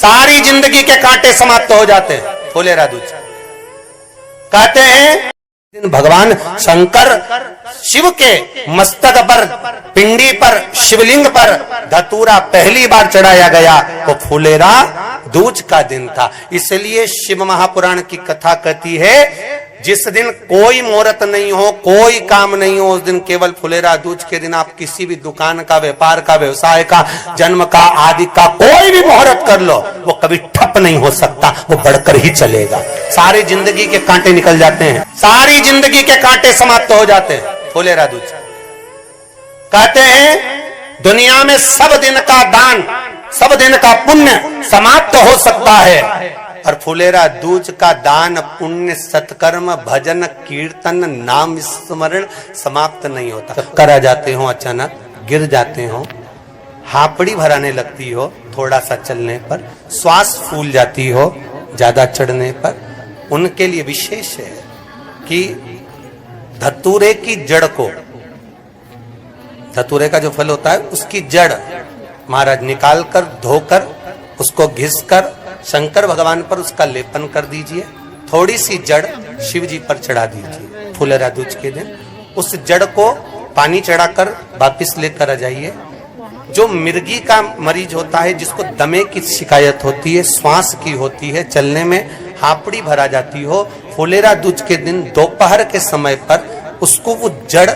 सारी जिंदगी के कांटे समाप्त हो जाते हैं। फुलेरा दूज कहते हैं भगवान शंकर शिव के मस्तक पर, पिंडी पर, शिवलिंग पर धतूरा पहली बार चढ़ाया गया वो फुलेरा दूज का दिन था। इसलिए शिव महापुराण की कथा कहती है जिस दिन कोई मुहूर्त नहीं हो, कोई काम नहीं हो, उस दिन केवल फुलेरा दूज के दिन आप किसी भी दुकान का, व्यापार का, व्यवसाय का, जन्म का, आदि का कोई भी मुहूर्त कर लो, वो कभी ठप नहीं हो सकता, वो बढ़कर ही चलेगा। सारी जिंदगी के कांटे निकल जाते हैं, सारी जिंदगी के कांटे समाप्त हो जाते हैं। फुलेरा दूज कहते हैं दुनिया में सब दिन का दान, सब दिन का पुण्य समाप्त हो सकता है, और फुलेरा दूज का दान, पुण्य, सत्कर्म, भजन, कीर्तन, नाम स्मरण समाप्त नहीं होता। चक्कर आ जाते हो, अचानक गिर जाते हो, हापड़ी भराने लगती हो थोड़ा सा चलने पर, श्वास फूल जाती हो ज्यादा चढ़ने पर, उनके लिए विशेष है कि धतूरे की जड़ को, धतूरे का जो फल होता है उसकी जड़ महाराज निकाल कर, धोकर, उसको घिसकर शंकर भगवान पर उसका लेपन कर दीजिए। थोड़ी सी जड़ शिव जी पर चढ़ा दीजिए फुलेरा दूज के दिन। उस जड़ को पानी चढ़ाकर वापिस लेकर आ जाइए। जो मिर्गी का मरीज होता है, जिसको दमे की शिकायत होती है, श्वास की होती है, चलने में हापड़ी भरा जाती हो, फुलेरा दूज के दिन दोपहर के समय पर उसको वो जड़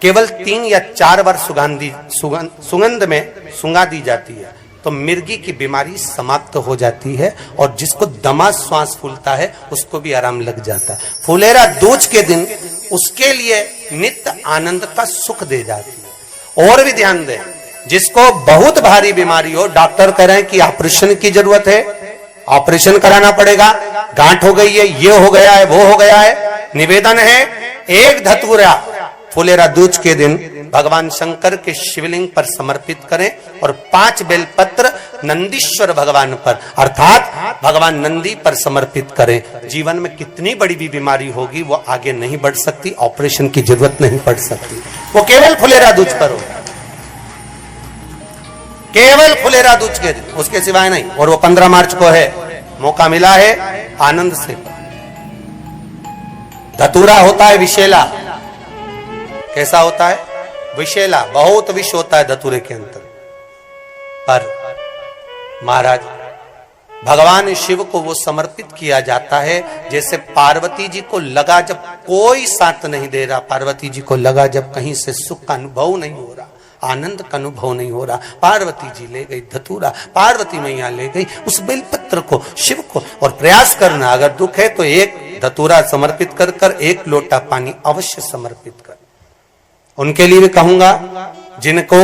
केवल 3 या 4 बार सुगंध में सुंगा दी जाती है, तो मिर्गी की बीमारी समाप्त हो जाती है, और जिसको दमा श्वास फूलता है उसको भी आराम लग जाता है। फुलेरा दूज के दिन उसके लिए नित्य आनंद का सुख दे जाती है। और भी ध्यान दें, जिसको बहुत भारी बीमारी हो, डॉक्टर कह रहे हैं कि ऑपरेशन की जरूरत है, ऑपरेशन कराना पड़ेगा, गांठ हो गई है, ये हो गया है, वो हो गया है, निवेदन है एक धतूरा फुलेरा दूज के दिन भगवान शंकर के शिवलिंग पर समर्पित करें, और 5 बेलपत्र नंदीश्वर भगवान पर अर्थात भगवान नंदी पर समर्पित करें। जीवन में कितनी बड़ी भी बीमारी होगी वो आगे नहीं बढ़ सकती, ऑपरेशन की जरूरत नहीं पड़ सकती, वो केवल फुलेरा दूज पर हो, केवल फुलेरा दूज के दिन, उसके सिवाय नहीं। और वो 15 मार्च को है, मौका मिला है, आनंद से। धतूरा होता है विषैला, कैसा होता है? विषैला, बहुत विष होता है धतूरे के अंदर। पर महाराज भगवान शिव को वो समर्पित किया जाता है जैसे पार्वती जी को लगा, जब कोई साथ नहीं दे रहा, पार्वती जी को लगा जब कहीं से सुख का अनुभव नहीं हो रहा, आनंद का अनुभव नहीं हो रहा, पार्वती जी ले गई धतूरा, पार्वती मैया ले गई उस बेलपत्र को शिव को। और प्रयास करना, अगर दुख है तो एक धतूरा समर्पित कर कर 1 लोटा पानी अवश्य समर्पित कर। उनके लिए भी कहूंगा जिनको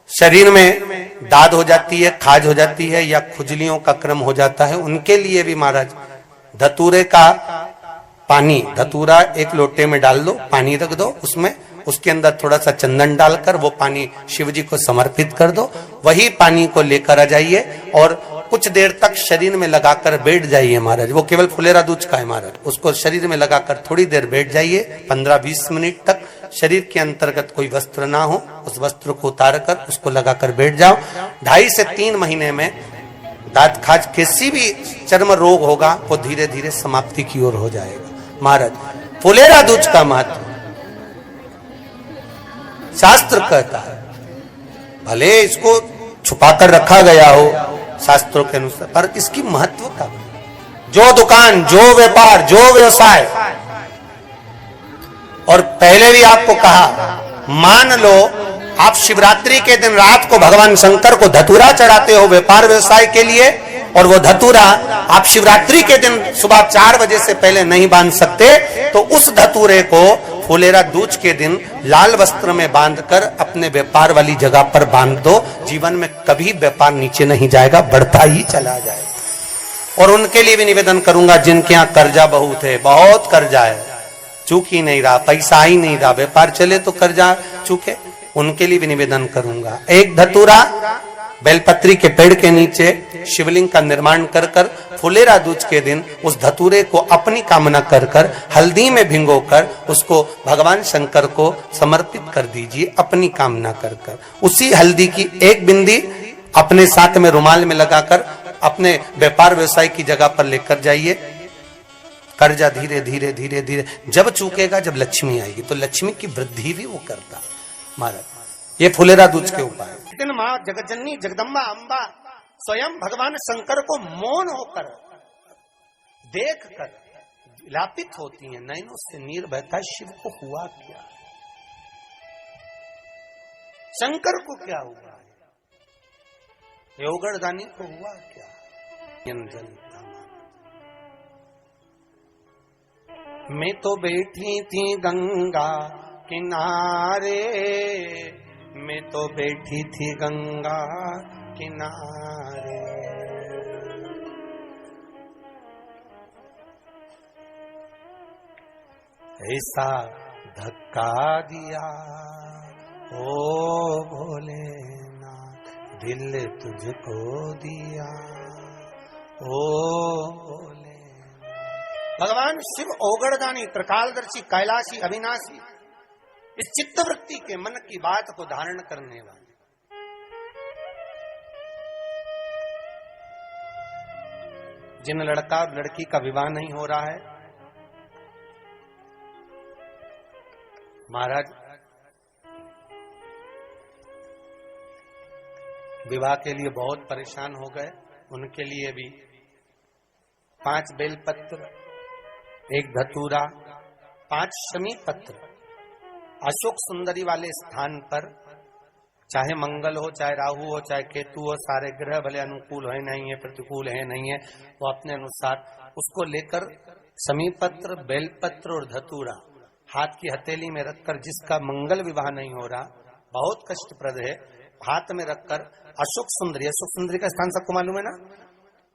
शरीर में दाद हो जाती है, खाज हो जाती है, या खुजलियों का क्रम हो जाता है, उनके लिए भी महाराज धतूरे का पानी, धतूरा 1 लोटे में डाल दो, पानी रख दो उसमें, उसके अंदर थोड़ा सा चंदन डालकर वो पानी शिव जी को समर्पित कर दो। वही पानी को लेकर आ जाइए और कुछ देर तक शरीर में लगाकर बैठ जाइए महाराज। वो केवल फुलेरा दूज का है महाराज, उसको शरीर में लगाकर थोड़ी देर बैठ जाइए, 15-20 मिनट तक। शरीर के अंतर्गत कोई वस्त्र ना हो, उस वस्त्र को उतार कर उसको लगाकर बैठ जाओ। 2.5 से 3 महीने में दांत खाज, किसी भी चर्म रोग होगा वो धीरे धीरे समाप्ति की ओर हो जाएगा। महाराज फुलेरा दूज का महत्व शास्त्र कहता है, भले इसको छुपाकर रखा गया हो शास्त्रों के अनुसार, पर इसकी महत्व का, जो दुकान, जो व्यापार, जो व्यवसाय, और पहले भी आपको कहा, मान लो आप शिवरात्रि के दिन रात को भगवान शंकर को धतूरा चढ़ाते हो व्यापार व्यवसाय के लिए, और वो धतूरा आप शिवरात्रि के दिन सुबह 4 बजे से पहले नहीं बांध सकते, तो उस धतूरे को फुलेरा दूज के दिन लाल वस्त्र में बांधकर अपने व्यापार वाली जगह पर बांध दो। जीवन में कभी व्यापार नीचे नहीं जाएगा, बढ़ता ही चला जाएगा। और उनके लिए भी निवेदन करूंगा जिनके यहाँ कर्जा बहुत है, बहुत कर्जा है, चूक ही नहीं रहा, पैसा ही नहीं रहा, व्यापार चले तो कर्जा चूके, उनके लिए भी निवेदन करूंगा। एक धतूरा बेलपत्री के पेड़ के नीचे शिवलिंग का निर्माण कर कर फुलेरा दूज के दिन उस धतूरे को अपनी कामना कर कर हल्दी में भिंगोकर उसको भगवान शंकर को समर्पित कर दीजिए अपनी कामना कर कर। उसी हल्दी की 1 बिंदी अपने साथ में रुमाल में लगाकर अपने व्यापार व्यवसाय की जगह पर लेकर जाइए। कर्जा धीरे धीरे धीरे धीरे जब चूकेगा, जब लक्ष्मी आएगी तो लक्ष्मी की वृद्धि भी वो करता। महाराज ये फुलेरा दूज के उपाय। दिन माँ जगतजननी जगदम्बा अम्बा स्वयं भगवान शंकर को मौन होकर देख कर विलापित होती है, नैनों से नीर बहता, शिव को हुआ क्या, शंकर को क्या हुआ, योगड़दानी को हुआ क्या। मैं तो बैठी थी गंगा किनारे, मैं तो बैठी थी गंगा किनारे, ऐसा धक्का दिया ओ भोलेनाथ, दिल तुझको दिया ओ भोलेनाथ। भगवान शिव ओगड़दानी, त्रिकालदर्शी, कैलाशी, अविनाशी, इस चित्तवृत्ति के मन की बात को धारण करने वाले। जिन लड़का और लड़की का विवाह नहीं हो रहा है, महाराज विवाह के लिए बहुत परेशान हो गए, उनके लिए भी 5 बेलपत्र, 1 धतूरा, 5 शमी पत्र अशोक सुंदरी वाले स्थान पर, चाहे मंगल हो, चाहे राहु हो, चाहे केतु हो, सारे ग्रह भले अनुकूल है नहीं है, प्रतिकूल है नहीं है, वो अपने अनुसार उसको लेकर शमी पत्र, बेलपत्र और धतूरा हाथ की हथेली में रखकर, जिसका मंगल विवाह नहीं हो रहा, बहुत कष्टप्रद है, हाथ में रखकर अशोक सुंदरी, अशोक सुंदरी का स्थान सबको मालूम है ना,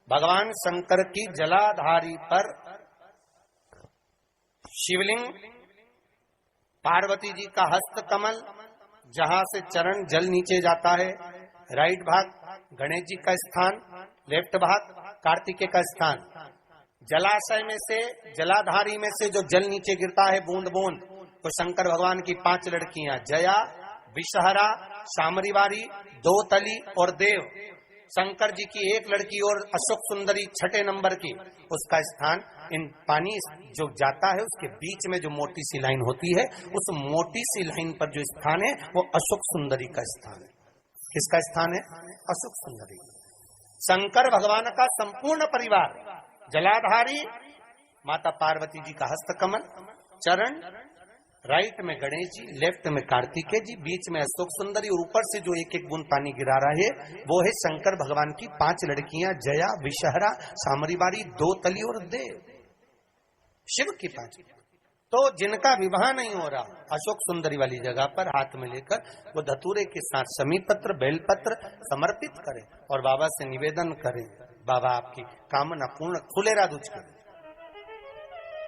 भगवान शंकर की जलाधारी पर शिवलिंग, पार्वती जी का हस्त कमल, जहां से चरण जल नीचे जाता है, राइट भाग गणेश जी का स्थान, लेफ्ट भाग कार्तिकेय का स्थान। जलाशय में से, जलाधारी में से जो जल नीचे गिरता है बूंद बूंद, तो शंकर भगवान की 5 लड़कियां, जया, विषहरा, शामरीवारी, दोतली और देव, शंकर जी की 1 लड़की और अशोक सुंदरी 6 नंबर की, उसका स्थान, इन पानी जो जाता है उसके बीच में जो मोटी सी लाइन होती है, उस मोटी सी लाइन पर जो स्थान है वो अशोक सुंदरी का स्थान है। किसका स्थान है? अशोक सुंदरी। शंकर भगवान का संपूर्ण परिवार, जलाधारी माता पार्वती जी का हस्तकमल, चरण, राइट में गणेश जी, लेफ्ट में कार्तिकेय जी, बीच में अशोक सुंदरी, और ऊपर से जो 1-1 बूंद पानी गिरा रहा है वो है शंकर भगवान की 5 लड़कियां, जया, विषहरा, सामरीवारी, दोतली और देव, शिव की 5। तो जिनका विवाह नहीं हो रहा, अशोक सुंदरी वाली जगह पर हाथ में लेकर वो धतूरे के साथ शमी पत्र, बेलपत्र समर्पित करें और बाबा से निवेदन करें, बाबा आपकी कामना पूर्ण, फुलेरा दूज करें।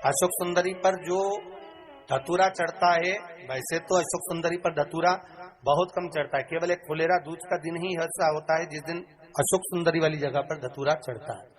अशोक सुंदरी पर जो धतूरा चढ़ता है, वैसे तो अशोक सुंदरी पर धतूरा बहुत कम चढ़ता है, केवल एक फुलेरा दूज का दिन ही ऐसा होता है जिस दिन अशोक सुंदरी वाली जगह पर धतूरा चढ़ता है।